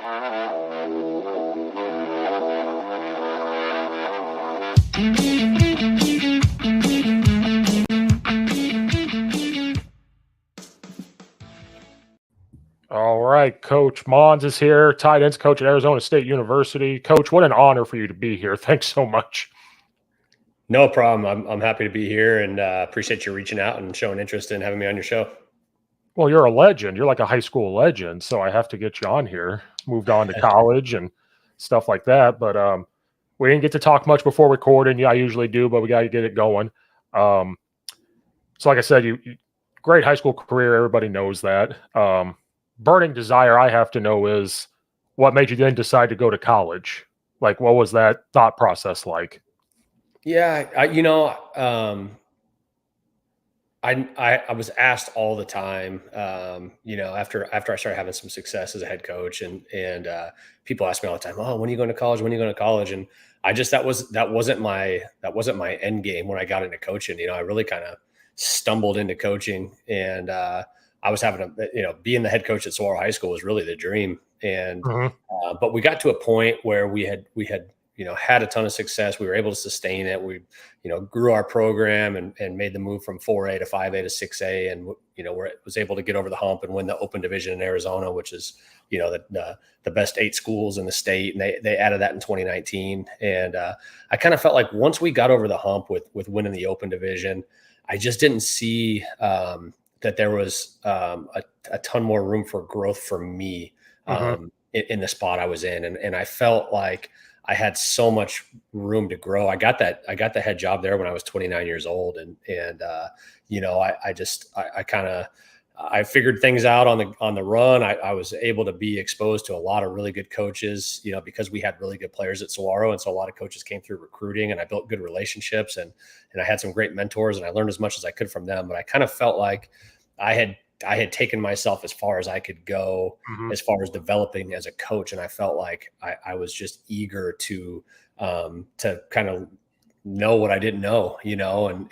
All right, Coach Mohns is here, tight ends coach at Arizona State University. Coach, what an honor for you to be here. Thanks so much. No problem. I'm happy to be here and appreciate you reaching out and showing interest in having me on your show. Well, you're a legend. You're like a high school legend, so I have to get you on here. Moved on to college and stuff like that, but we didn't get to talk much before recording. Yeah, I usually do, but we got to get it going. So, like I said, you great high school career. Everybody knows that. Burning desire I have to know is what made you then decide to go to college? Like, what was that thought process like? Yeah, I was asked all the time, after I started having some success as a head coach, and people ask me all the time, "Oh, when are you going to college? When are you going to college?" And I just that wasn't my end game when I got into coaching. I really kind of stumbled into coaching, and I was having being the head coach at Saguaro High School was really the dream. And but we got to a point where we had had a ton of success. We were able to sustain it. We, grew our program and made the move from 4A to 5A to 6A. And, was able to get over the hump and win the open division in Arizona, which is, the best 8 schools in the state. And they added that in 2019. And I kind of felt like once we got over the hump with winning the open division, I just didn't see that there was a ton more room for growth for me in the spot I was in. And I felt like I had so much room to grow. I got the head job there when I was 29 years old. I figured things out on the run. I was able to be exposed to a lot of really good coaches, because we had really good players at Saguaro. And so a lot of coaches came through recruiting, and I built good relationships, and I had some great mentors, and I learned as much as I could from them. But I kind of felt like I had taken myself as far as I could go as far as developing as a coach. And I felt like I was just eager to kind of know what I didn't know, and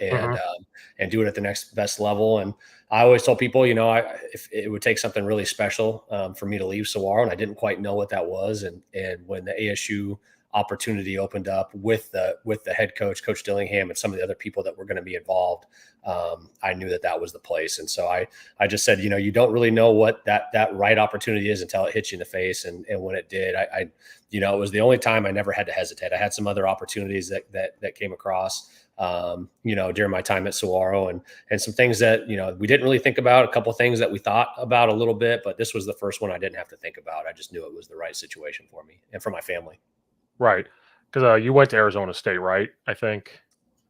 do it at the next best level. And I always told people, if it would take something really special for me to leave Saguaro, and I didn't quite know what that was. And when the ASU opportunity opened up with the head coach, Coach Dillingham, and some of the other people that were going to be involved, I knew that was the place. And so I just said, you don't really know what that right opportunity is until it hits you in the face. And when it did, it was the only time I never had to hesitate. I had some other opportunities that came across, during my time at Saguaro, and some things that, we didn't really think about, a couple of things that we thought about a little bit, but this was the first one I didn't have to think about. I just knew it was the right situation for me and for my family. Right. Because you went to Arizona State, right? I think.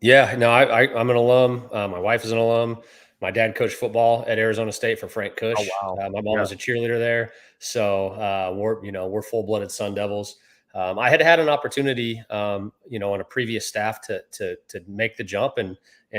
Yeah, no, I'm an alum. My wife is an alum. My dad coached football at Arizona State for Frank Kush. Oh, wow. My mom was a cheerleader there. So we're full-blooded Sun Devils. I had an opportunity, on a previous staff to make the jump and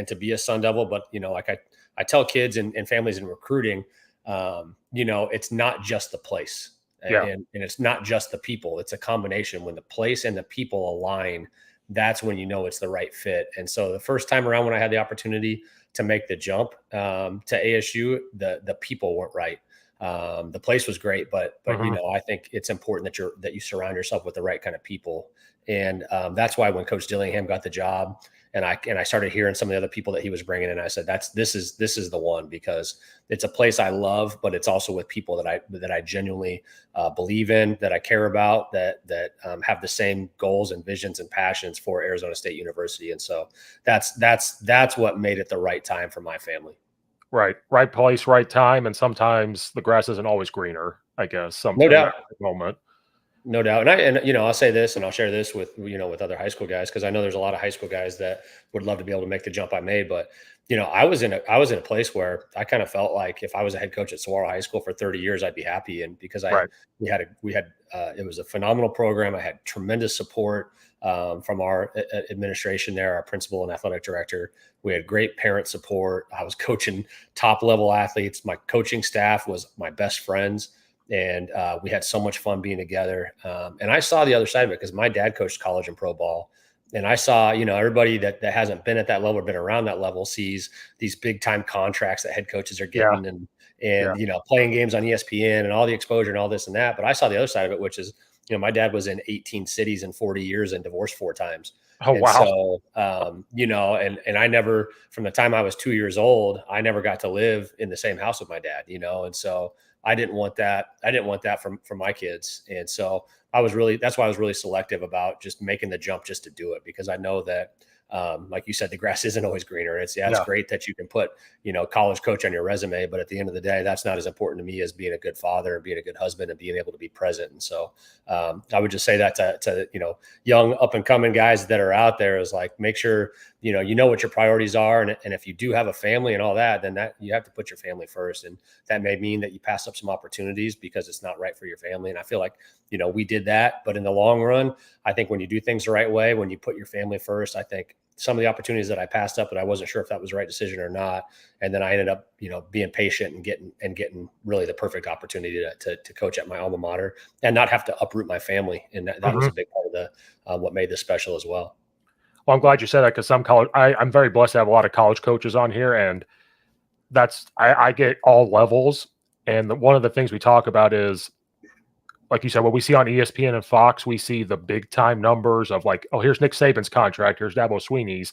to be a Sun Devil. But, like I tell kids and families in recruiting, it's not just the place. And it's not just the people. It's a combination. When the place and the people align, that's when it's the right fit. And so the first time around when I had the opportunity to make the jump to ASU, the people weren't right. The place was great, but I think it's important that you surround yourself with the right kind of people. And that's why when Coach Dillingham got the job, and I started hearing some of the other people that he was bringing in, I said, this is the one, because it's a place I love, but it's also with people that I genuinely believe in, that I care about, that have the same goals and visions and passions for Arizona State University. And so that's what made it the right time for my family. Right place, right time, and sometimes the grass isn't always greener, I guess. No doubt. Moment. No doubt. And I'll say this, and I'll share this with other high school guys, because I know there's a lot of high school guys that would love to be able to make the jump I made. But, I was in a place where I kind of felt like if I was a head coach at Saguaro High School for 30 years, I'd be happy. And because we had it was a phenomenal program. I had tremendous support from our administration there, our principal and athletic director. We had great parent support. I was coaching top level athletes. My coaching staff was my best friends. And we had so much fun being together. And I saw the other side of it, because my dad coached college and pro ball. And I saw, everybody that hasn't been at that level or been around that level sees these big time contracts that head coaches are getting. Yeah. and playing games on ESPN and all the exposure and all this and that. But I saw the other side of it, which is my dad was in 18 cities in 40 years and divorced 4 times. Oh, And wow. so, and I never, from the time I was 2 years old, I never got to live in the same house with my dad, and so I didn't want that. I didn't want that from my kids. And so that's why I was really selective about just making the jump just to do it, because I know that, like you said, the grass isn't always greener. It's Yeah. great that you can put, college coach on your resume, but at the end of the day, that's not as important to me as being a good father and being a good husband and being able to be present. And so, I would just say that to young up and coming guys that are out there is like, make sure, what your priorities are. And if you do have a family and all that, then that you have to put your family first. And that may mean that you pass up some opportunities because it's not right for your family. And I feel like, we did that, but in the long run, I think when you do things the right way, when you put your family first, I think some of the opportunities that I passed up, but I wasn't sure if that was the right decision or not. And then I ended up, being patient and getting really the perfect opportunity to coach at my alma mater and not have to uproot my family. And that was Mhm. a big part of what made this special as well. Well, I'm glad you said that because I'm very blessed to have a lot of college coaches on here, and I get all levels. And one of the things we talk about is, like you said, what we see on ESPN and Fox, we see the big time numbers of like, oh, here's Nick Saban's contract, here's Dabo Sweeney's.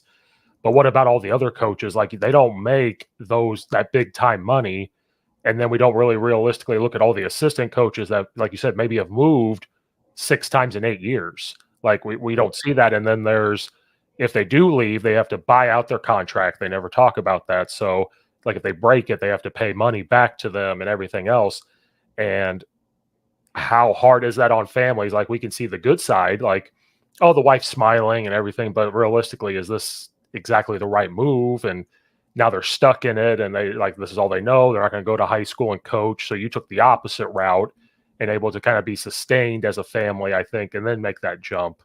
But what about all the other coaches? Like they don't make that big time money. And then we don't really realistically look at all the assistant coaches that, like you said, maybe have moved 6 times in 8 years. Like we don't see that. And then if they do leave, they have to buy out their contract. They never talk about that. So like if they break it, they have to pay money back to them and everything else. And how hard is that on families? Like we can see the good side, like, oh, the wife's smiling and everything, but realistically, is this exactly the right move? And now they're stuck in it and they like this is all they know. They're not going to go to high school and coach. So you took the opposite route and able to kind of be sustained as a family, I think, and then make that jump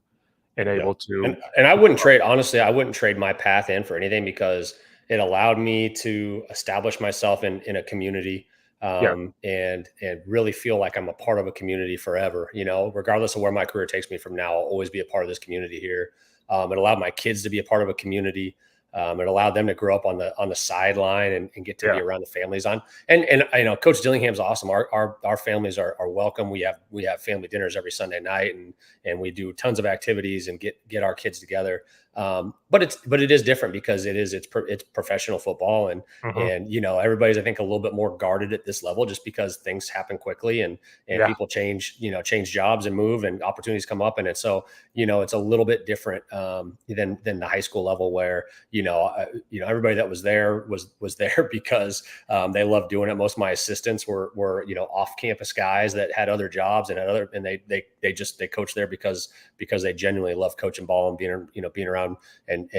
and Yeah. able And to and I wouldn't trade, honestly, I wouldn't trade my path in for anything, because it allowed me to establish myself in a community, yeah, and really feel like I'm a part of a community forever, regardless of where my career takes me from now, I'll always be a part of this community here. It allowed my kids to be a part of a community. It allowed them to grow up on the sideline and get to be yeah, around the families on. And Coach Dillingham's awesome. Our families are welcome. We have family dinners every Sunday night, and we do tons of activities and get our kids together. But it is different because it's professional football, and hmm, everybody's, I think, a little bit more guarded at this level, just because things happen quickly, and yeah, people change jobs and move, and opportunities come up, and it's a little bit different, than the high school level, where everybody that was there was there because, they loved doing it. Most of my assistants were off campus guys that had other jobs and they coached there because they genuinely love coaching ball and being around and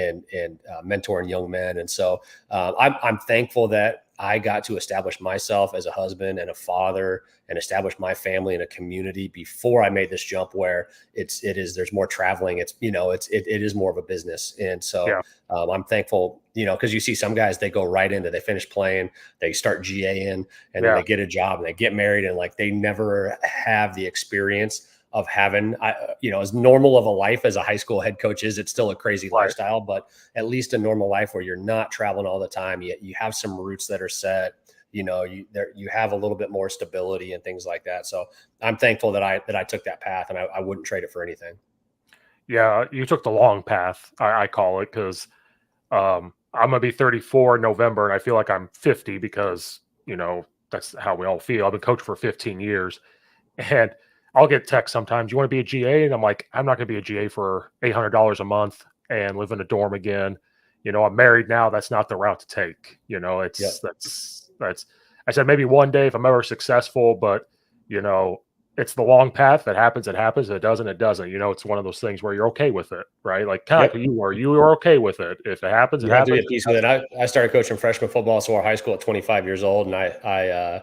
mentoring young men. And so, I'm thankful that I got to establish myself as a husband and a father and establish my family in a community before I made this jump, where there's more traveling. It is more of a business. And so, yeah, I'm thankful, because you see some guys, they go right into, they finish playing, they start GA in, and then yeah, they get a job and they get married, and like they never have the experience of having, as normal of a life as a high school head coach is. It's still a crazy right. lifestyle, but at least a normal life where you're not traveling all the time. You have some roots that are set. You have a little bit more stability and things like that. So I'm thankful that I took that path, and I wouldn't trade it for anything. Yeah, you took the long path, I call it, because I'm gonna be 34 in November, and I feel like I'm 50 because that's how we all feel. I've been coaching for 15 years, and I'll get texts sometimes. You want to be a GA? And I'm like, I'm not gonna be a GA for $800 a month and live in a dorm again. I'm married now. That's not the route to take. It's Yep. that's. I said maybe one day if I'm ever successful, but you know, it's the long path that happens. It happens. It doesn't. It doesn't. It's one of those things where you're okay with it, right? Like kind of like Yep. you were. You were okay with it. If it happens, it You have to be happens. at peace with it. I started coaching freshman football, so our high school, at 25 years old, and I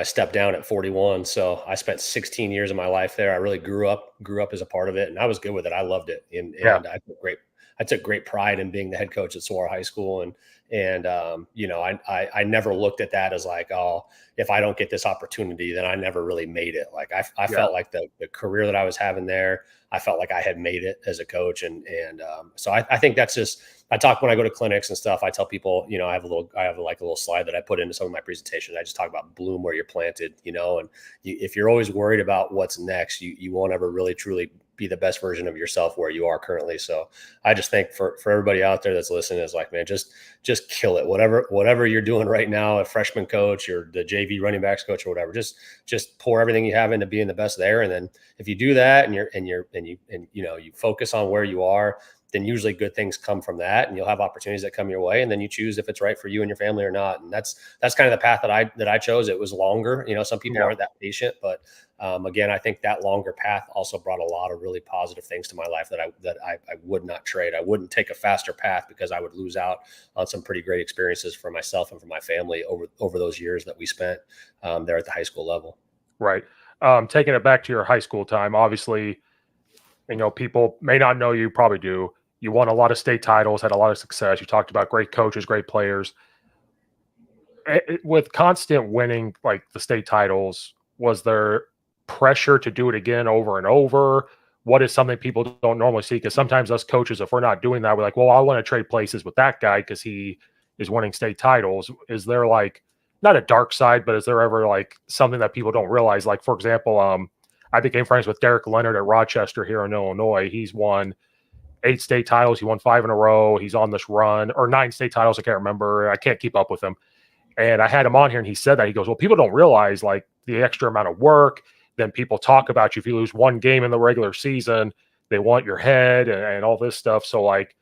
stepped down at 41. So I spent 16 years of my life there. I really grew up as a part of it, and I was good with it. I loved it, and Yeah. I I took great pride in being the head coach at Saguaro High School. And I never looked at that as like, oh, if I don't get this opportunity, then I never really made it. Like I Yeah. felt like the career that I was having there, I felt like I had made it as a coach. So I think that's just, I talk when I go to clinics and stuff. I tell people, I have a little slide that I put into some of my presentations. I just talk about bloom where you're planted, and if you're always worried about what's next, you won't ever really truly be the best version of yourself where you are currently. So I just think for everybody out there that's listening is like, man, just kill it. Whatever you're doing right now, a freshman coach or the JV running backs coach or whatever, just pour everything you have into being the best there. And then if you do that and you focus on where you are, then usually good things come from that, and you'll have opportunities that come your way, and then you choose if it's right for you and your family or not. And that's kind of the path that I chose. It was longer. Some people aren't that patient, but again, I think that longer path also brought a lot of really positive things to my life that I would not trade. I wouldn't take a faster path because I would lose out on some pretty great experiences for myself and for my family over those years that we spent there at the high school level. Right. Taking it back to your high school time, obviously, people may not know you, probably do. You won a lot of state titles, had a lot of success. You talked about great coaches, great players. With constant winning, like the state titles, was there pressure to do it again over and over? What is something people don't normally see? Because sometimes us coaches, if we're not doing that, we're like, well, I want to trade places with that guy because he is winning state titles. Is there like not a dark side, but is there ever like something that people don't realize? Like, for example, I became friends with Derek Leonard at Rochester here in Illinois. He's won 8 state titles. He won 5 in a row. He's on this run, or 9 state titles. I can't remember. I can't keep up with him. And I had him on here and he said that. He goes, well, people don't realize like the extra amount of work. Then people talk about you. If you lose one game in the regular season, they want your head and all this stuff. So like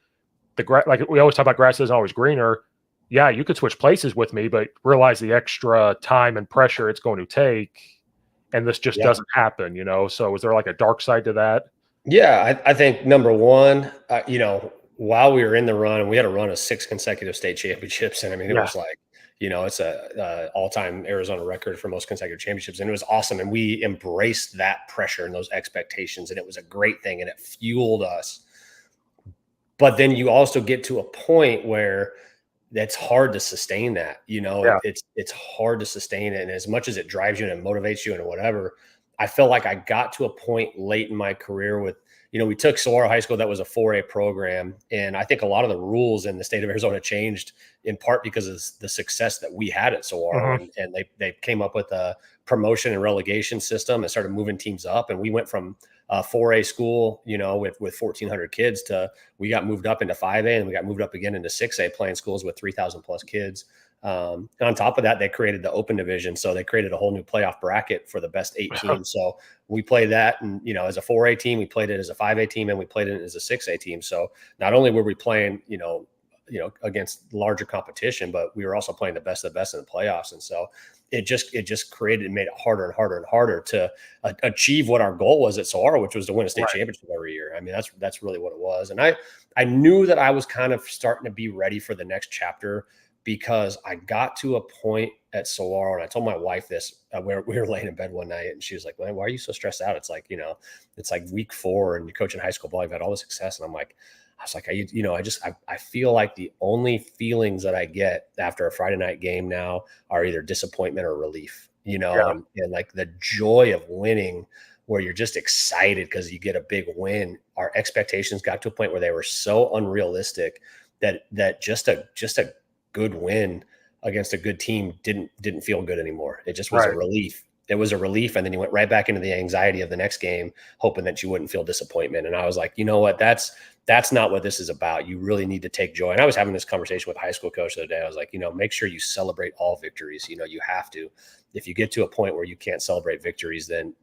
like we always talk about grass isn't always greener. Yeah, you could switch places with me, but realize the extra time and pressure it's going to take. And this just doesn't happen, So is there like a dark side to that? Yeah, I think number one, while we were in the run, we had a run of 6 consecutive state championships, and I mean, it Yeah. was like, it's a all-time Arizona record for most consecutive championships, and it was awesome. And we embraced that pressure and those expectations, and it was a great thing, and it fueled us. But then you also get to a point where that's hard to sustain that, Yeah. it's hard to sustain it. And as much as it drives you and it motivates you and whatever, I felt like I got to a point late in my career with, we took Saguaro High School. That was a 4A program. And I think a lot of the rules in the state of Arizona changed in part because of the success that we had at Saguaro. Mhm. And they came up with a promotion and relegation system and started moving teams up. And we went from a 4A school, with 1,400 kids we got moved up into 5A, and we got moved up again into 6A, playing schools with 3,000 plus kids. And on top of that, they created the open division. So they created a whole new playoff bracket for the best 8 teams. So we played that, and, as a 4A team, we played it as a 5A team, and we played it as a 6A team. So not only were we playing, against larger competition, but we were also playing the best of the best in the playoffs. And so it just made it harder and harder and harder to achieve what our goal was at Saguaro, which was to win a state championship every year. I mean, that's really what it was. And I knew that I was kind of starting to be ready for the next chapter, because I got to a point at Saguaro, and I told my wife this, where we were laying in bed one night, and she was like, "Man, why are you so stressed out? It's like, it's like week 4 and you're coaching high school ball. You've had all the success." And I was like, I feel like the only feelings that I get after a Friday night game now are either disappointment or relief, Yeah. and like the joy of winning, where you're just excited because you get a big win. Our expectations got to a point where they were so unrealistic that just a good win against a good team didn't feel good anymore. It just was a Right. relief. It was a relief. And then you went right back into the anxiety of the next game, hoping that you wouldn't feel disappointment. And I was like, you know what, that's not what this is about. You really need to take joy. And I was having this conversation with a high school coach the other day. I was like, make sure you celebrate all victories. You have to. If you get to a point where you can't celebrate victories, then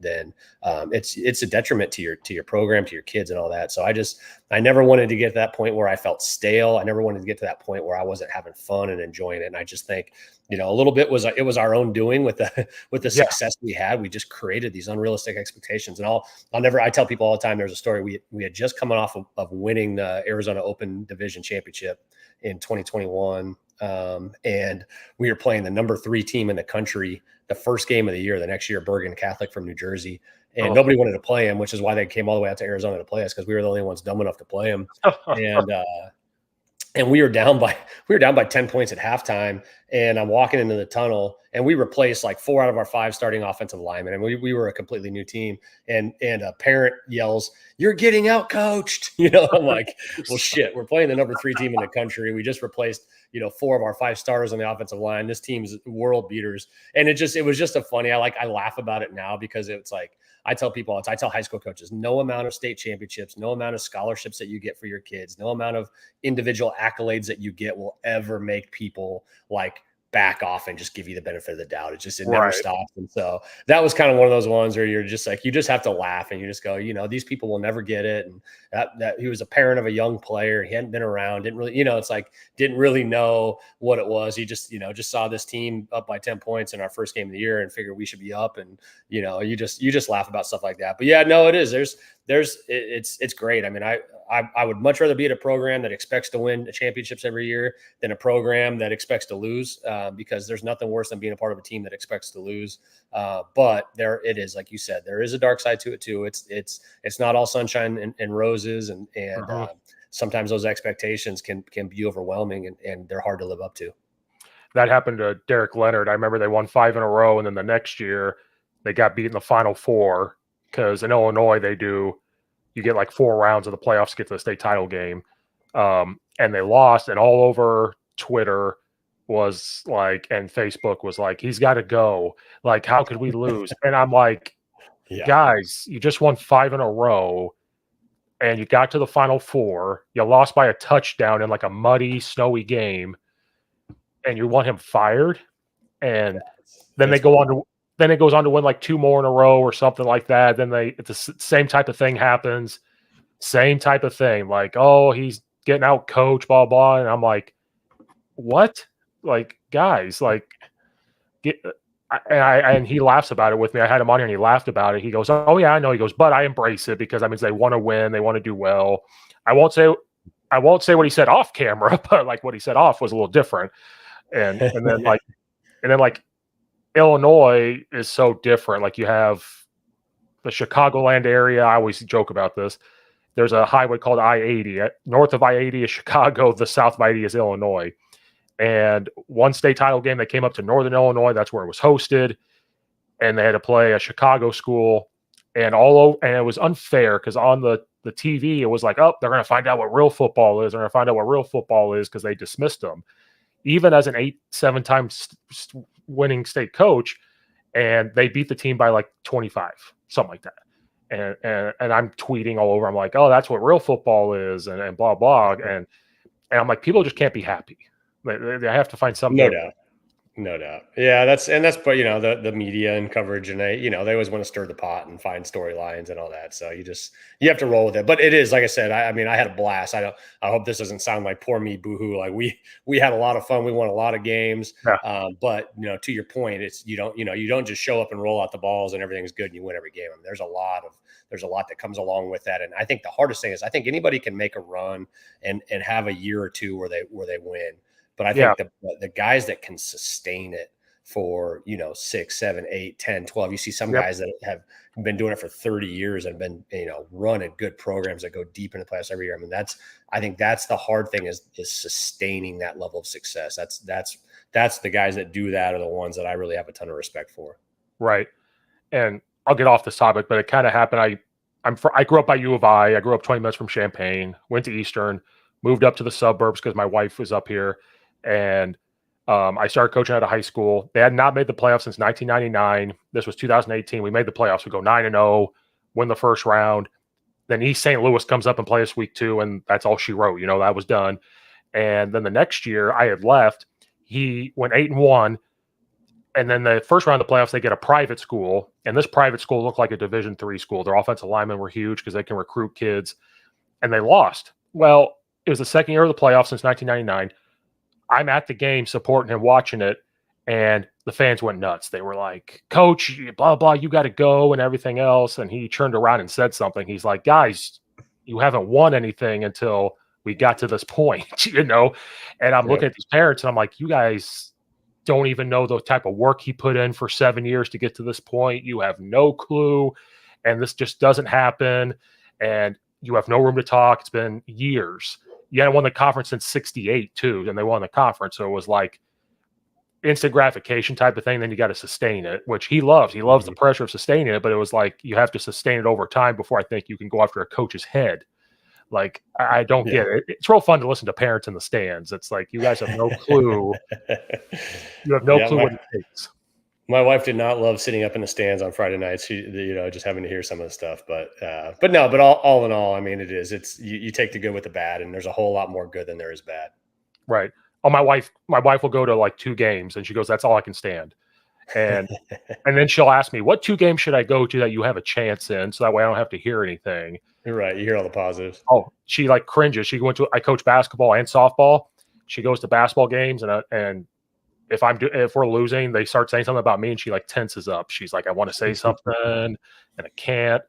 it's a detriment to your program, to your kids, and all that. So I never wanted to get to that point where I felt stale. I never wanted to get to that point where I wasn't having fun and enjoying it. And I just think, a little bit it was our own doing with the success we had. We just created these unrealistic expectations. And I tell people all the time, there's a story. We had just come off of winning the Arizona Open Division Championship in 2021. And we were playing the number 3 team in the country, the first game of the year, the next year, Bergen Catholic from New Jersey. and nobody wanted to play him, which is why they came all the way out to Arizona to play us, because we were the only ones dumb enough to play him. And we were down by 10 points at halftime, and I'm walking into the tunnel, and we replaced like 4 out of our 5 starting offensive linemen, and we were a completely new team. And a parent yells, "You're getting out coached!" I'm like, well, shit, we're playing the number 3 team in the country. We just replaced 4 of our 5 starters on the offensive line. This team's world beaters, and it was just a funny. I laugh about it now, because it's like, I tell people, I tell high school coaches, no amount of state championships, no amount of scholarships that you get for your kids, no amount of individual accolades that you get will ever make people like back off and just give you the benefit of the doubt. It never stops. And so that was kind of one of those ones where you're just like, you just have to laugh and you just go, these people will never get it. And that he was a parent of a young player. He hadn't been around, didn't really, it's like, didn't really know what it was. He just, just saw this team up by 10 points in our first game of the year and figured we should be up. And, you just laugh about stuff like that. But yeah, no, it is. It's great. I mean, I would much rather be at a program that expects to win championships every year than a program that expects to lose, because there's nothing worse than being a part of a team that expects to lose. But there it is, like you said, there is a dark side to it too. It's not all sunshine and roses, and sometimes those expectations can be overwhelming, and they're hard to live up to. That happened to Derek Leonard. I remember they won 5 in a row, and then the next year they got beat in the Final Four, because in Illinois you get like 4 rounds of the playoffs to get to the state title game. And they lost, and all over Twitter was like, and Facebook was like, he's got to go. Like, how could we lose? And I'm like, guys, you just won 5 in a row, and you got to the Final Four. You lost by a touchdown in like a muddy, snowy game, and you want him fired. And then it goes on to win like 2 more in a row or something like that. Then it's the same type of thing happens. Same type of thing. Like, oh, he's getting out coach, blah, blah. And I'm like, what? Like, guys, like, and he laughs about it with me. I had him on here and he laughed about it. He goes, oh yeah, I know. He goes, but I embrace it, because that means they want to win. They want to do well. I won't say what he said off camera, but like what he said off was a little different. And then like Illinois is so different. Like, you have the Chicagoland area. I always joke about this. There's a highway called I-80. North of I-80 is Chicago. The south of I-80 is Illinois. And one state title game, they came up to Northern Illinois. That's where it was hosted. And they had to play a Chicago school. And it was unfair, because on the TV, it was like, oh, they're going to find out what real football is. They're going to find out what real football is, because they dismissed them. Even as an 7-time winning state coach, and they beat the team by like 25, something like that. And I'm tweeting all over. I'm like, oh, that's what real football is, and blah, blah. And I'm like, people just can't be happy. They have to find something. No doubt. Yeah, that's but the media and coverage, and they always want to stir the pot and find storylines and all that. So you have to roll with it. But it is, like I said, I mean, I had a blast. I hope this doesn't sound like poor me boohoo. Like, we had a lot of fun. We won a lot of games. Yeah. But to your point, it's you don't just show up and roll out the balls and everything's good and you win every game. I mean, there's a lot that comes along with that. And I think the hardest thing is, I think anybody can make a run and have a year or two where they win. But I think the guys that can sustain it for, 6, 7, 8, 10, 12, you see some guys that have been doing it for 30 years and been, running good programs that go deep into the playoffs every year. I mean, I think that's the hard thing is sustaining that level of success. That's the guys that do that are the ones that I really have a ton of respect for. Right. And I'll get off this topic, but it kind of happened. I grew up by U of I. I grew up 20 minutes from Champaign, went to Eastern, moved up to the suburbs because my wife was up here. And I started coaching out of high school. They had not made the playoffs since 1999. This was 2018. We made the playoffs. We go 9-0, win the first round. Then East St. Louis comes up and plays us week 2, and that's all she wrote. That was done. And then the next year I had left. He went 8-1. And then the first round of the playoffs, they get a private school. And this private school looked like a Division III school. Their offensive linemen were huge because they can recruit kids. And they lost. Well, it was the second year of the playoffs since 1999. I'm at the game supporting him, watching it, and the fans went nuts. They were like, Coach, blah, blah, you got to go and everything else. And he turned around and said something. He's like, guys, you haven't won anything until we got to this point, And I'm looking at these parents, and I'm like, you guys don't even know the type of work he put in for 7 years to get to this point. You have no clue. and this just doesn't happen. And you have no room to talk. It's been years. You hadn't won the conference since '68 too, and they won the conference. So it was like instant gratification type of thing. Then you got to sustain it, which he loves. He loves the Mhm. pressure of sustaining it, but it was like you have to sustain it over time before I think you can go after a coach's head. Like I don't Yeah. get it. It's real fun to listen to parents in the stands. It's like you guys have no clue. You have no Yeah, clue what it takes. my wife did not love sitting up in the stands on Friday nights. She, just having to hear some of the stuff. But no, but all in all, I mean, it's you take the good with the bad, and there's a whole lot more good than there is bad. Right. Oh, my wife will go to like 2 games and she goes, "That's all I can stand." And then she'll ask me, "What 2 games should I go to that you have a chance in so that way I don't have to hear anything?" You're right. You hear all the positives. Oh, she like cringes. She went to I coach basketball and softball. She goes to basketball games and if we're losing, they start saying something about me and she like tenses up. She's like, "I want to say something and I can't."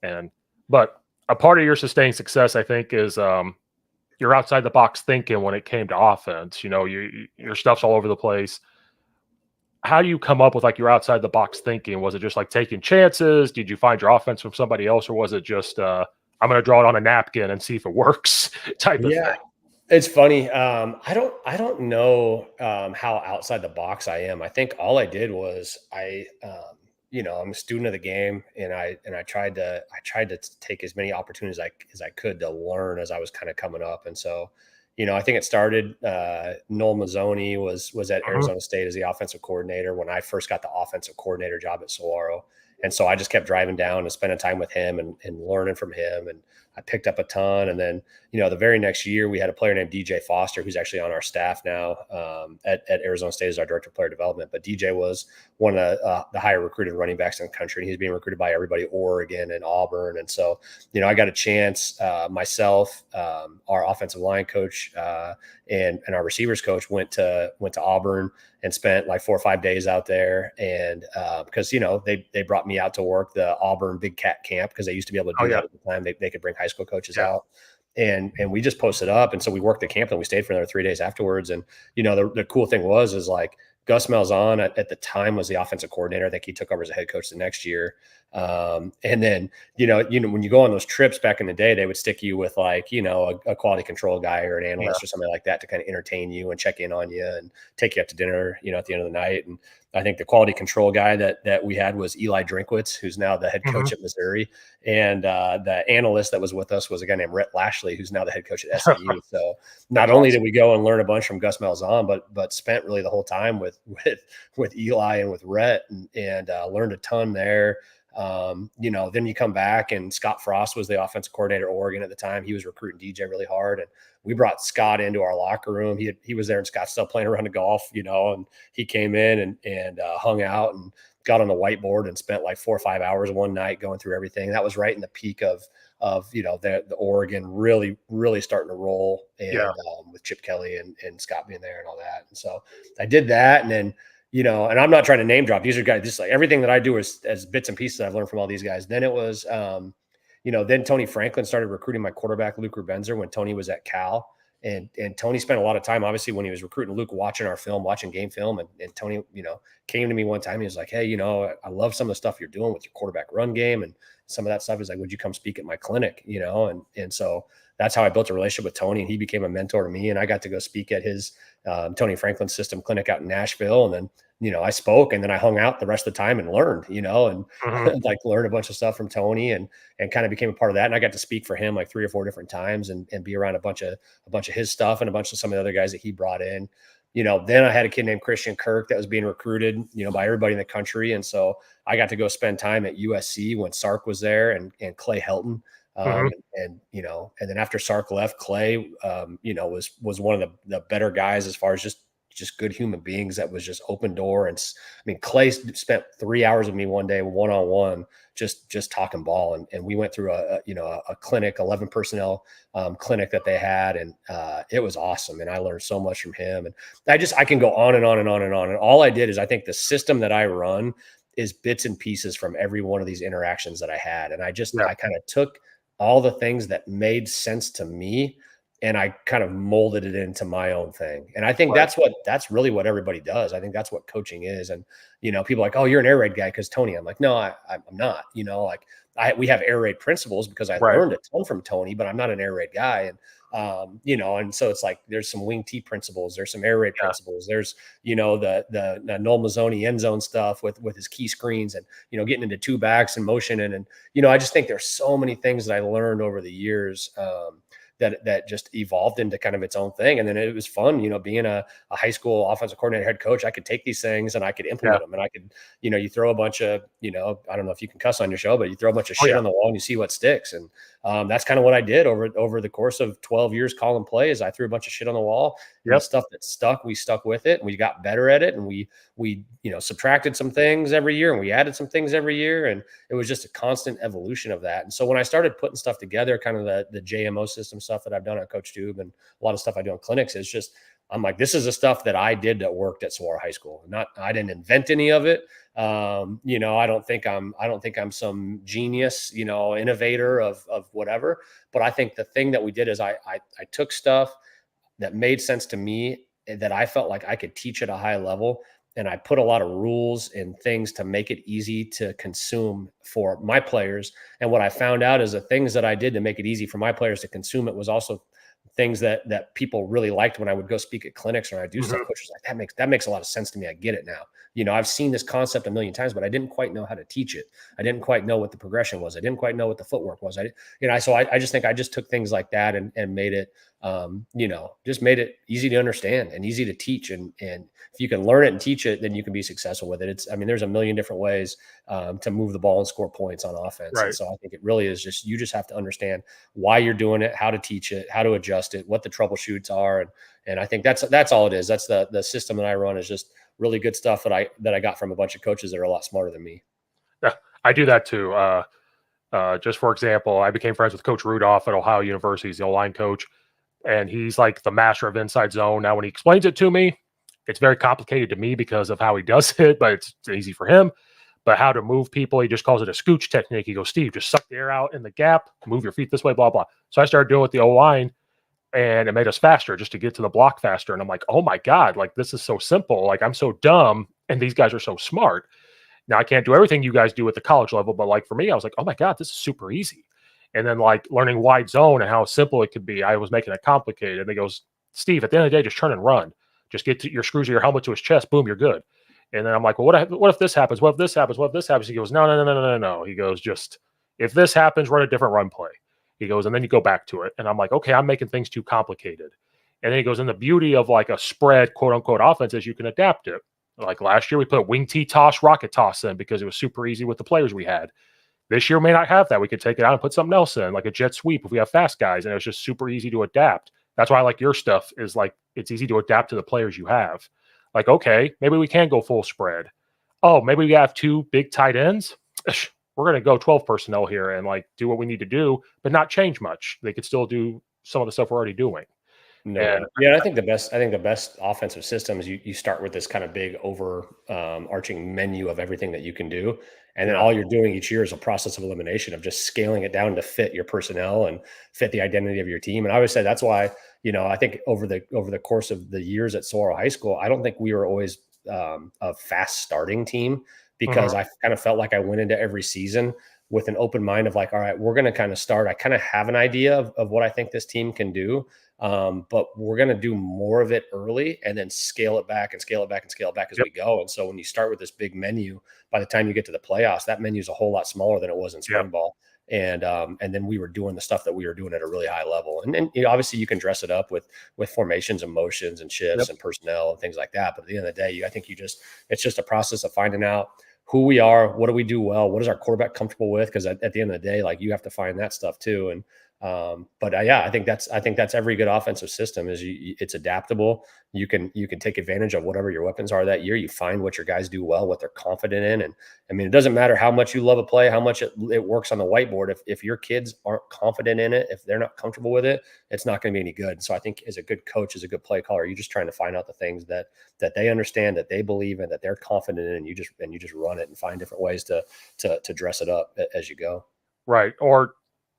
And but a part of your sustained success, I think, is you're outside the box thinking when it came to offense. Your stuff's all over the place. How do you come up with like your outside the box thinking? Was it just like taking chances? Did you find your offense from somebody else, or was it just I'm going to draw it on a napkin and see if it works type of Yeah, thing? it's funny. I don't know how outside the box I am. I think all I did was I'm a student of the game, and I tried to take as many opportunities as I could to learn as I was kind of coming up. And so, I think it started. Noel Mazzoni was at Mhm. Arizona State as the offensive coordinator when I first got the offensive coordinator job at Saguaro. And so I just kept driving down and spending time with him and learning from him. And I picked up a ton. And then the very next year, we had a player named DJ Foster, who's actually on our staff now at Arizona State as our director of player development. But DJ was one of the higher recruited running backs in the country, and he's being recruited by everybody, Oregon and Auburn. And so, I got a chance. Myself, our offensive line coach, and our receivers coach went to Auburn and spent like 4 or 5 days out there. And because they brought me out to work the Auburn Big Cat Camp because they used to be able to Oh do yeah, that at the time. They could bring high school coaches yeah. out. And we just posted up, and so we worked the camp, and we stayed for another 3 days afterwards. And the cool thing is like Gus Malzahn at the time was the offensive coordinator. I think he took over as a head coach the next year. And then when you go on those trips back in the day, they would stick you with like a quality control guy or an Yeah. analyst or something like that to kind of entertain you and check in on you and take you up to dinner at the end of the night. And I think the quality control guy that we had was Eli Drinkwitz, who's now the head Mhm. coach at Missouri. And the analyst that was with us was a guy named Rhett Lashley, who's now the head coach at SMU. So not That's only did awesome. we go and learn a bunch from Gus Malzahn, but spent really the whole time with Eli and with Rhett and learned a ton there. Then you come back and Scott Frost was the offensive coordinator at Oregon at the time. He was recruiting DJ really hard, and we brought Scott into our locker room. He was there, and Scott's still playing around the golf, and he came in and hung out and got on the whiteboard and spent like 4 or 5 hours one night going through everything. That was right in the peak of the Oregon really really starting to roll, Yeah. and with Chip Kelly and Scott being there and all that. And so I did that, and then and I'm not trying to name drop. These are guys, just like everything that I do is as bits and pieces I've learned from all these guys. Then it was, then Tony Franklin started recruiting my quarterback, Luke Rubenzer, when Tony was at Cal. And Tony spent a lot of time, obviously, when he was recruiting Luke, watching our film, watching game film. And Tony, came to me one time. He was like, "Hey, I love some of the stuff you're doing with your quarterback run game and some of that stuff." Is like, "Would you come speak at my clinic?" And so that's how I built a relationship with Tony, and he became a mentor to me. And I got to go speak at his Tony Franklin system clinic out in Nashville. And then I spoke, and then I hung out the rest of the time and learned, and Mhm. like learned a bunch of stuff from Tony and kind of became a part of that. And I got to speak for him like 3 or 4 different times and be around a bunch of his stuff and a bunch of some of the other guys that he brought in. Then I had a kid named Christian Kirk that was being recruited, by everybody in the country. And so I got to go spend time at USC when Sark was there and Clay Helton. Mhm. And then after Sark left, Clay, was one of the better guys as far as just good human beings that was just open door. And I mean, Clay spent 3 hours with me one day, one-on-one, just talking ball. And we went through a clinic, 11 personnel clinic that they had. And it was awesome. And I learned so much from him. And I can go on and on and on and on. And all I did is I think the system that I run is bits and pieces from every one of these interactions that I had. And Yeah. I kind of took all the things that made sense to me and I kind of molded it into my own thing. And I think Right. that's really what everybody does. I think that's what coaching is. And people are like, oh, you're an air raid guy because Tony. I'm like, no, I'm not. Like we have air raid principles because I Right. learned a ton from Tony, but I'm not an air raid guy. And and so it's like there's some wing T principles, there's some air raid Yeah. principles, there's the Noel Mazzoni end zone stuff with his key screens, and getting into two backs and motion, and I just think there's so many things that I learned over the years. That just evolved into kind of its own thing. And then it was fun, being a high school offensive coordinator, head coach. I could take these things and I could Yeah. implement them, and I could, you throw a bunch of, I don't know if you can cuss on your show, but you throw a bunch of Oh shit yeah. on the wall and you see what sticks. And that's kind of what I did over the course of 12 years calling plays. I threw a bunch of shit on the wall, and the Yep. stuff that stuck, we stuck with it, and we got better at it, and we subtracted some things every year, and we added some things every year, and it was just a constant evolution of that. And so when I started putting stuff together, kind of the JMO system stuff that I've done on Coach Tube and a lot of stuff I do in clinics, is just, I'm like, this is the stuff that I did that worked at Saguaro High School. I didn't invent any of it. I don't think I'm some genius, innovator of whatever. But I think the thing that we did is I took stuff that made sense to me, that I felt like I could teach at a high level. And I put a lot of rules and things to make it easy to consume for my players. And what I found out is the things that I did to make it easy for my players to consume it was also things that people really liked when I would go speak at clinics or I do stuff. Hmm. Coaches like, that makes a lot of sense to me. I get it now. I've seen this concept a million times, but I didn't quite know how to teach it. I didn't quite know what the progression was. I didn't quite know what the footwork was. So I just think I just took things like that and made it, just made it easy to understand and easy to teach. And if you can learn it and teach it, then you can be successful with it. There's a million different ways to move the ball and score points on offense. And Right. so I think it really is just, you just have to understand why you're doing it, how to teach it, how to adjust it, what the troubleshoots are. And I think that's all it is. That's the system that I run, is just really good stuff that I got from a bunch of coaches that are a lot smarter than me. Yeah. I do that too. Just for example, I became friends with Coach Rudolph at Ohio University. He's the O-line coach, and he's like the master of inside zone. Now, when he explains it to me, it's very complicated to me because of how he does it, but it's easy for him. But how to move people, he just calls it a scooch technique. He goes, Steve, just suck the air out in the gap, move your feet this way, blah, blah. So I started doing it with the O-line, and it made us faster just to get to the block faster. And I'm like, oh my God, like this is so simple. Like I'm so dumb, and these guys are so smart. Now I can't do everything you guys do at the college level, but like for me, I was like, oh my God, this is super easy. And then like learning wide zone and how simple it could be, I was making it complicated. And he goes, Steve, at the end of the day, just turn and run. Just get to your screws of your helmet to his chest. Boom, you're good. And then I'm like, well, what if this happens? What if this happens? What if this happens? He goes, no, no, no, no, no, no, no. He goes, just if this happens, run a different run play. He goes, and then you go back to it. And I'm like, okay, I'm making things too complicated. And then he goes, and the beauty of like a spread, quote unquote, offense is you can adapt it. Like last year, we put wing T toss, rocket toss in because it was super easy with the players we had. This year may not have that. We could take it out and put something else in, like a jet sweep if we have fast guys, and it's just super easy to adapt. That's why I like your stuff, is like it's easy to adapt to the players you have. Like, okay, maybe we can go full spread. Oh, maybe we have two big tight ends. We're gonna go 12 personnel here and like do what we need to do, but not change much. They could still do some of the stuff we're already doing. And No. Yeah, I think the best offensive systems, you start with this kind of big arching menu of everything that you can do. And then yeah. all you're doing each year is a process of elimination of just scaling it down to fit your personnel and fit the identity of your team. And I always say that's why, I think over the course of the years at Saguaro High School, I don't think we were always a fast starting team, Mhm. because I kind of felt like I went into every season with an open mind of like, all right, we're going to kind of start. I kind of have an idea of what I think this team can do. But we're going to do more of it early and then scale it back and scale it back and scale it back as Yep. we go. And so when you start with this big menu, by the time you get to the playoffs, that menu is a whole lot smaller than it was in Yep. spring ball. And then we were doing the stuff that we were doing at a really high level. And then obviously you can dress it up with formations and motions and shifts Yep. and personnel and things like that. But at the end of the day, I think it's just a process of finding out who we are, what do we do well, what is our quarterback comfortable with? Because at the end of the day, like you have to find that stuff too. And but yeah, I think that's every good offensive system is it's adaptable. You can take advantage of whatever your weapons are that year. You find what your guys do well, what they're confident in, and it doesn't matter how much you love a play, how much it works on the whiteboard. If your kids aren't confident in it, if they're not comfortable with it, it's not going to be any good. So I think as a good coach, as a good play caller, you're just trying to find out the things that they understand, that they believe in, that they're confident in, and you just run it and find different ways to dress it up as you go. Right. Or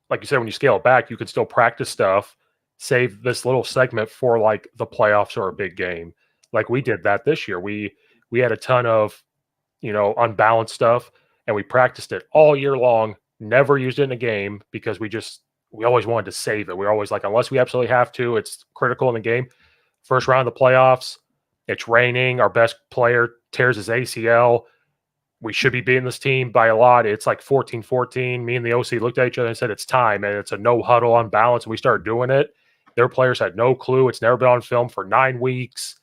like you said, when you scale it back, you can still practice stuff, save this little segment for like the playoffs or a big game. Like we did that this year. We had a ton of, unbalanced stuff, and we practiced it all year long. Never used it in a game because we always wanted to save it. We're always like, unless we absolutely have to, it's critical in the game. First round of the playoffs, it's raining. Our best player tears his ACL. We should be beating this team by a lot. It's like 14-14. Me and the OC looked at each other and said, it's time. And it's a no huddle on balance. And we started doing it. Their players had no clue. It's never been on film for 9 weeks.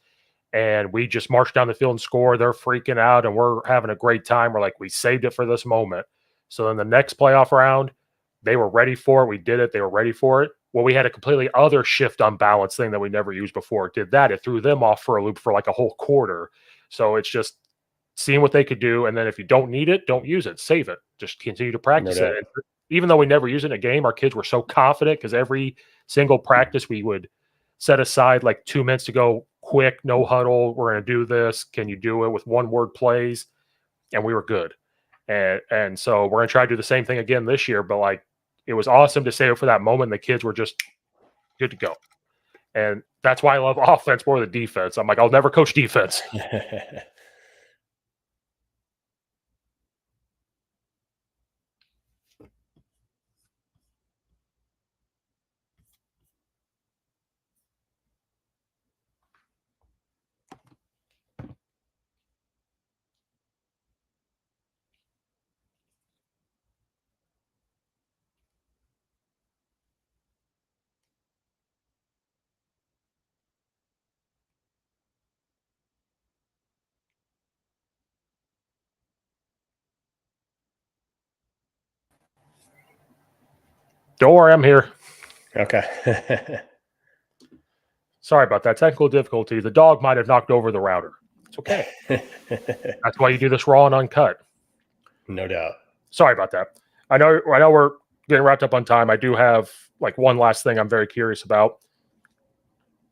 And we just marched down the field and score. They're freaking out and we're having a great time. We're like, we saved it for this moment. So then the next playoff round, they were ready for it. We did it. They were ready for it. Well, we had a completely other shift on balance thing that we never used before. It did that. It threw them off for a loop for like a whole quarter. So it's just seeing what they could do. And then if you don't need it, don't use it. Save it. Just continue to No practice doubt. it. And even though we never use it in a game, our kids were so confident because every single practice we would set aside like 2 minutes to go quick, no huddle. We're going to do this. Can you do it with one word plays? And we were good. And so we're going to try to do the same thing again this year. But like, it was awesome to save it for that moment. The kids were just good to go. And that's why I love offense more than defense. I'm like, I'll never coach defense. Don't worry, I'm here. Okay. Sorry about that. Technical difficulty. The dog might have knocked over the router. It's okay. That's why you do this raw and uncut. No doubt. Sorry about that. I know we're getting wrapped up on time. I do have like one last thing I'm very curious about.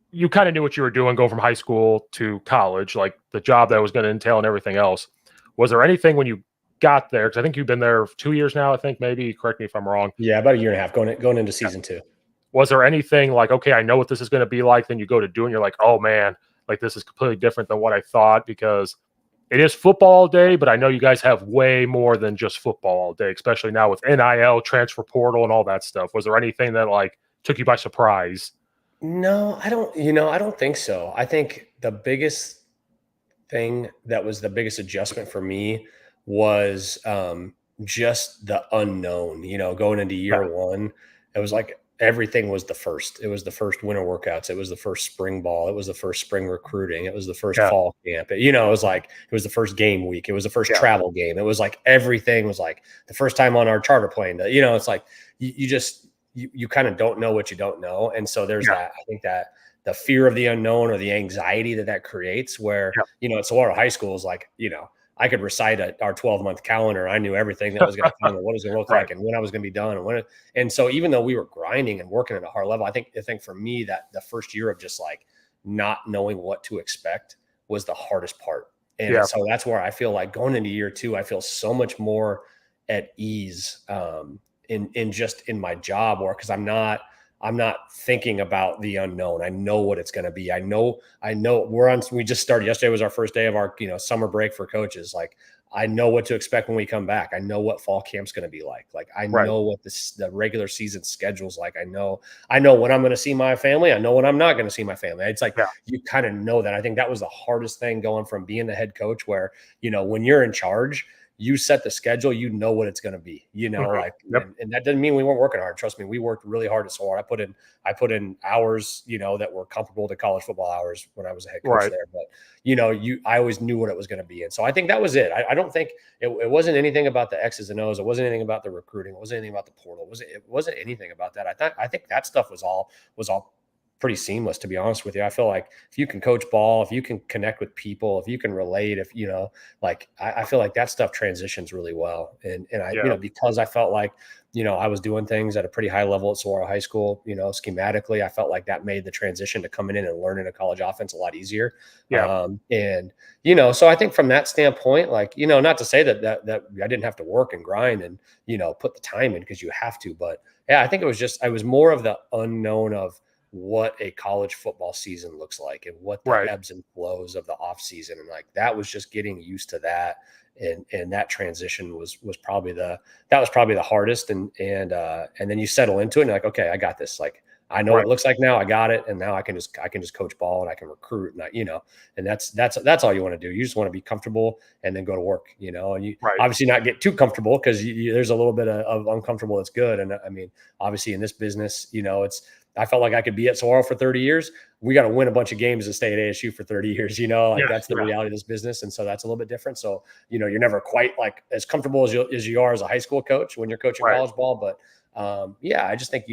You kind of knew what you were doing going from high school to college, like the job that was going to entail and everything else. Was there anything when you got there? Because I think you've been there 2 years now, I think, maybe. Correct me if I'm wrong. Yeah, about a year and a half going into season 2. Was there anything like, okay, I know what this is going to be like, then you go to do and you're like, oh man, like this is completely different than what I thought, because it is football all day, but I know you guys have way more than just football all day, especially now with NIL, transfer portal, and all that stuff. Was there anything that like took you by surprise? No, I don't think so. I think the biggest thing that was the biggest adjustment for me was just the unknown, going into Yeah, year one. It was like everything was the first. It was the first winter workouts. It was the first spring ball. It was the first spring recruiting. It was the first yeah, fall camp. It was like, it was the first game week. It was the first yeah, travel game. It was like everything was like the first time on our charter plane. It's like you just, you kind of don't know what you don't know. And so there's yeah, that, I think that the fear of the unknown or the anxiety that creates where, yeah. at Saguaro High School is like, I could recite our 12-month calendar. I knew everything that was going to come and what it was going to look Right. like and when I was going to be done. And so even though we were grinding and working at a hard level, I think for me that the first year of just like not knowing what to expect was the hardest part. And Yeah, so that's where I feel like going into year 2, I feel so much more at ease in my job, or because I'm not thinking about the unknown. I know what it's going to be. I know we just started yesterday was our first day of our, summer break for coaches. Like I know what to expect when we come back. I know what fall camp's going to be like. Like I right. know what the regular season schedule's like. I know when I'm going to see my family. I know when I'm not going to see my family. It's like, Yeah, you kind of know that. I think that was the hardest thing going from being the head coach where, when you're in charge, you set the schedule, what it's going to be, like, yep, and that doesn't mean we weren't working hard. Trust me, we worked really hard at SOAR. I put in hours, that were comparable to college football hours when I was a head coach right. there. But, I always knew what it was going to be. And so I think that was it. I don't think it wasn't anything about the X's and O's. It wasn't anything about the recruiting. It wasn't anything about the portal. It wasn't anything about that. I think that stuff was all pretty seamless, to be honest with you. I feel like if you can coach ball, if you can connect with people, if you can relate, if like I feel like that stuff transitions really well. And I, Yeah, because I felt like, I was doing things at a pretty high level at Saguaro High School, schematically, I felt like that made the transition to coming in and learning a college offense a lot easier. yeah, And so I think from that standpoint, like, not to say that I didn't have to work and grind and, put the time in because you have to, but yeah, I think I was more of the unknown of what a college football season looks like and what the Right. ebbs and flows of the off season. And like, that was just getting used to that. And that transition was probably the hardest. And then you settle into it and you're like, okay, I got this. Like, I know what Right. it looks like now. I got it. And now I can just coach ball and I can recruit and and that's all you want to do. You just want to be comfortable and then go to work, and you Right. obviously not get too comfortable because there's a little bit of uncomfortable. That's good. And I mean, obviously in this business, I felt like I could be at Saguaro for 30 years. We got to win a bunch of games and stay at ASU for 30 years, like Yeah. that's the Yeah. reality of this business. And so that's a little bit different. So, you're never quite like as comfortable as you are as a high school coach when you're coaching Right. college ball. But yeah, I just think,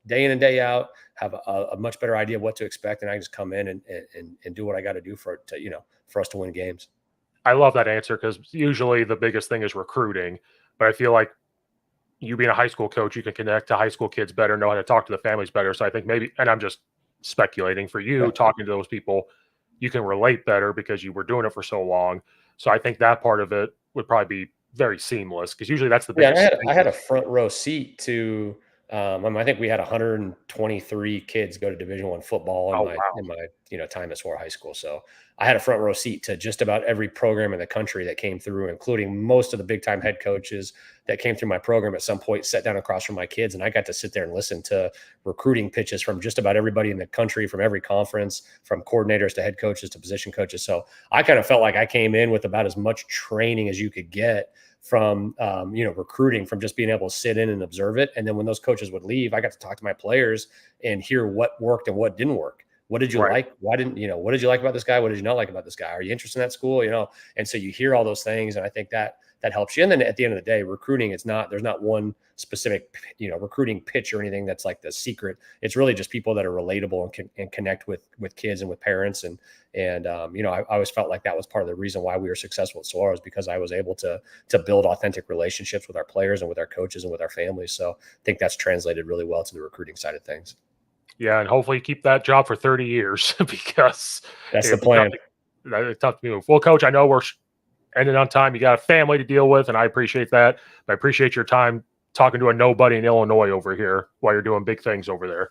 day in and day out, have a much better idea of what to expect. And I just come in and do what I got to do for us to win games. I love that answer because usually the biggest thing is recruiting, but I feel like you being a high school coach, you can connect to high school kids better, know how to talk to the families better. So I think maybe, and I'm just speculating for you, Right. talking to those people, you can relate better because you were doing it for so long. So I think that part of it would probably be very seamless because usually that's the Yeah, and biggest I thing. had a front row seat to. I think we had 123 kids go to Division I football in Oh my wow. time at Saguaro High School. So I had a front row seat to just about every program in the country that came through, including most of the big time head coaches that came through my program. At some point, sat down across from my kids, and I got to sit there and listen to recruiting pitches from just about everybody in the country, from every conference, from coordinators to head coaches to position coaches. So I kind of felt like I came in with about as much training as you could get from recruiting, from just being able to sit in and observe it. And then when those coaches would leave, I got to talk to my players and hear what worked and what didn't work. What did you Right. like? Why didn't what did you like about this guy? What did you not like about this guy? Are you interested in that school? And so you hear all those things, and I think that helps you. And then at the end of the day, recruiting, there's not one specific recruiting pitch or anything that's like the secret. It's really just people that are relatable and connect with kids and with parents. I always felt like that was part of the reason why we were successful at Saguaro, is because I was able to build authentic relationships with our players and with our coaches and with our families. So I think that's translated really well to the recruiting side of things. Yeah. And hopefully keep that job for 30 years because That's the it'd be tough plan. tough to move. Well, coach, I know we're ending on time. You got a family to deal with, and I appreciate that. I appreciate your time talking to a nobody in Illinois over here while you're doing big things over there.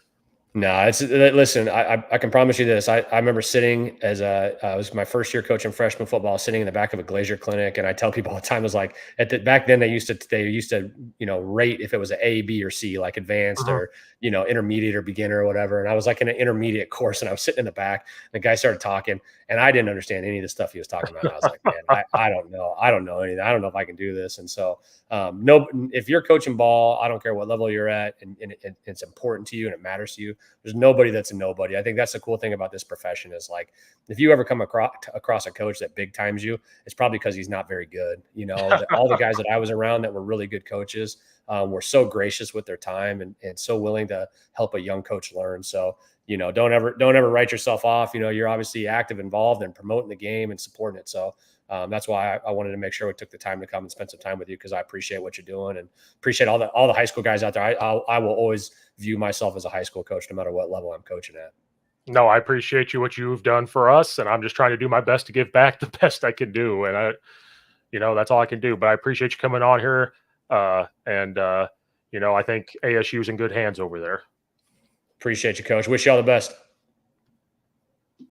No, listen. I can promise you this. I remember sitting as it was my first year coaching freshman football, sitting in the back of a Glazier clinic, and I tell people all the time, it was like back then they used to rate if it was an A, B, or C, like advanced Mhm. or intermediate or beginner or whatever. And I was like in an intermediate course, and I was sitting in the back. The guy started talking, and I didn't understand any of the stuff he was talking about. And I was like, man, I don't know. I don't know anything. I don't know if I can do this. And so no, if you're coaching ball, I don't care what level you're at, and it's important to you and it matters to you. There's nobody that's a nobody. I think that's the cool thing about this profession is, like, if you ever come across a coach that big times you, it's probably because he's not very good. All the guys that I was around that were really good coaches were so gracious with their time and so willing to help a young coach learn. So, don't ever write yourself off. You're obviously active, involved, and promoting the game and supporting it. So that's why I wanted to make sure we took the time to come and spend some time with you, because I appreciate what you're doing and appreciate all the high school guys out there. I will always view myself as a high school coach, no matter what level I'm coaching at. No, I appreciate what you've done for us, and I'm just trying to do my best to give back the best I can do, and that's all I can do. But I appreciate you coming on here, and I think ASU's in good hands over there. Appreciate you, coach. Wish you all the best.